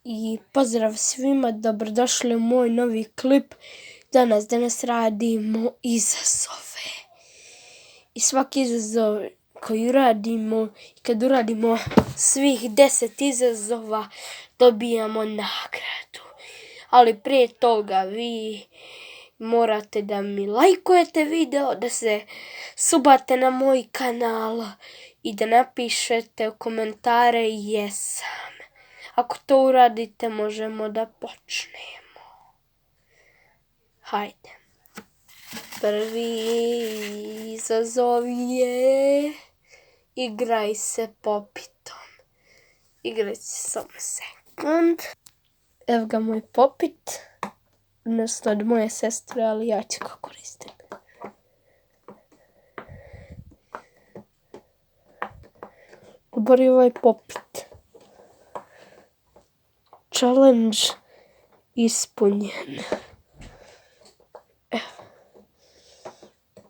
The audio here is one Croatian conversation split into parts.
i pozdrav svima, dobrodošli u moj novi klip. Danas radimo izazove. I svaki izazov koji radimo, kad uradimo svih 10 izazova, dobijamo nagradu. Ali prije toga vi morate da mi lajkujete video, da se subate na moj kanal i da napišete u komentare jesam. Ako to uradite, možemo da počnemo. Hajde. Prvi izazov je igraj se popitom. Igraj se samo sekund. Evo ga moj popit. Odnosno od moje sestre, ali ja ću ga koristim. Obori ovaj popit. Challenge ispunjen.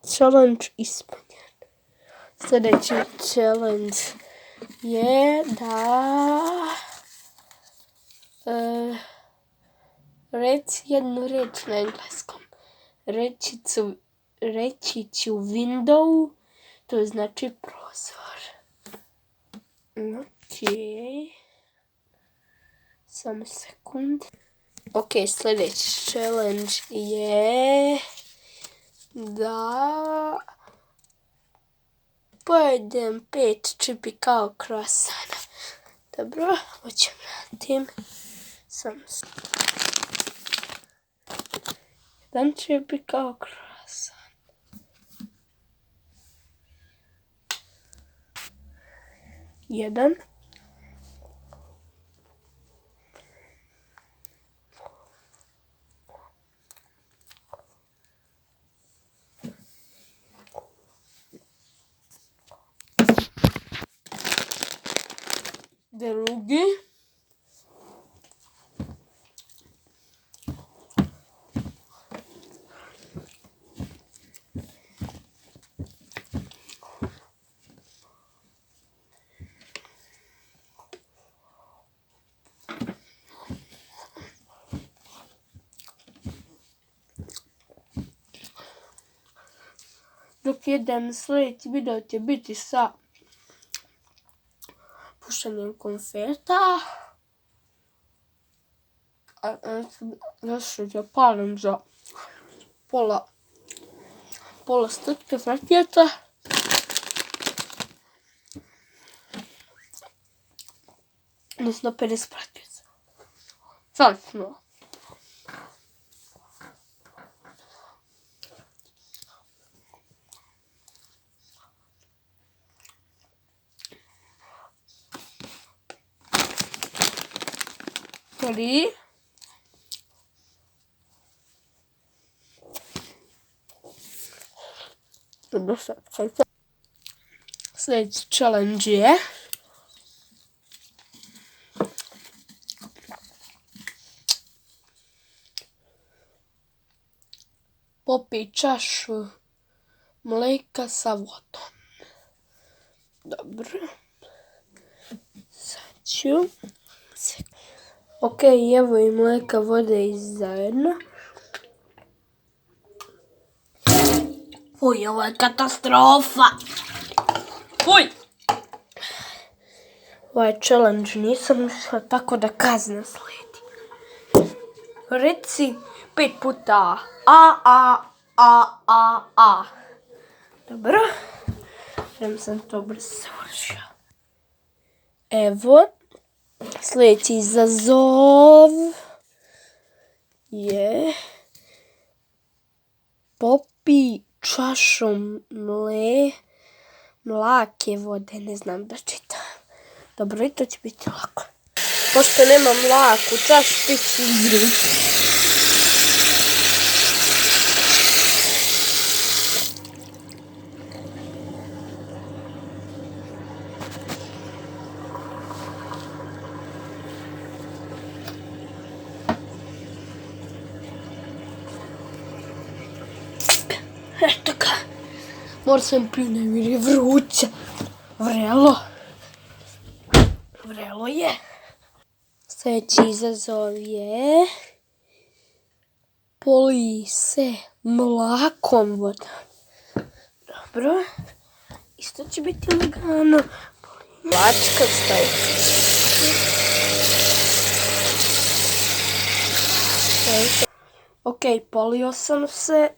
Challenge ispunjen. Sljedeći challenge je da reci jednu reč na engleskom. Reći ću window, to znači prozor. Samo sekund. Ok, sljedeći challenge je da pojedem 5 čipi kao croissana. Dobro, hoćemo radim. Samo jedan čipi kao croissant. Jedan. Drugi. Dok jedem, sljedeći video će biti sa pušenjem konfeta. Još ću palim za pola stotke frakijeta. Odnosno 50 frakijeta. Zavisno. Tri. Sljedeći challenge je popij čašu mlijeka sa vodom. Dobro. Sad ću. Ok, evo i mlijeka, vode i zajedno. Uj, ovo je katastrofa. Uj! Ovaj challenge nisam mislila, tako da kazna slijedi. Reci 5 puta A. Dobro. Sam to brzo završio. Evo. Sljedeći izazov je popij čašom mlake vode, ne znam da čitam. Dobro, i to će biti lako. Pošto nemam mlaku čašu, ti ću izgledati. Eto ga. Moram sam pinem jer je vruća. Vrelo je. Sljedeći izazov je polij se mlakom vodom. Dobro. Isto će biti lagano. Mlačka staje. Ok, polio sam se.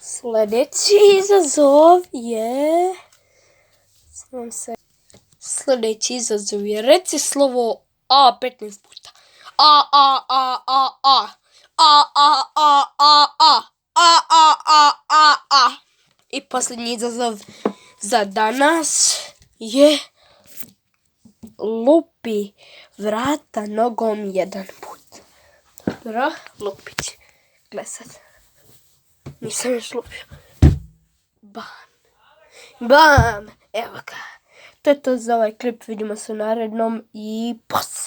Sljedeći izazov je... Sljedeći izazov je reci slovo A 15 puta. A, A, A, A, A. A, A, A, A, A. A, A, A, A, A. I posljednji izazov za danas je lupi vrata nogom jedan put. Dobro, lupić. Gle sad. Nisam još lupio. Bam. Bam. Evo ga. To je to za ovaj klip. Vidimo se u narednom i pos.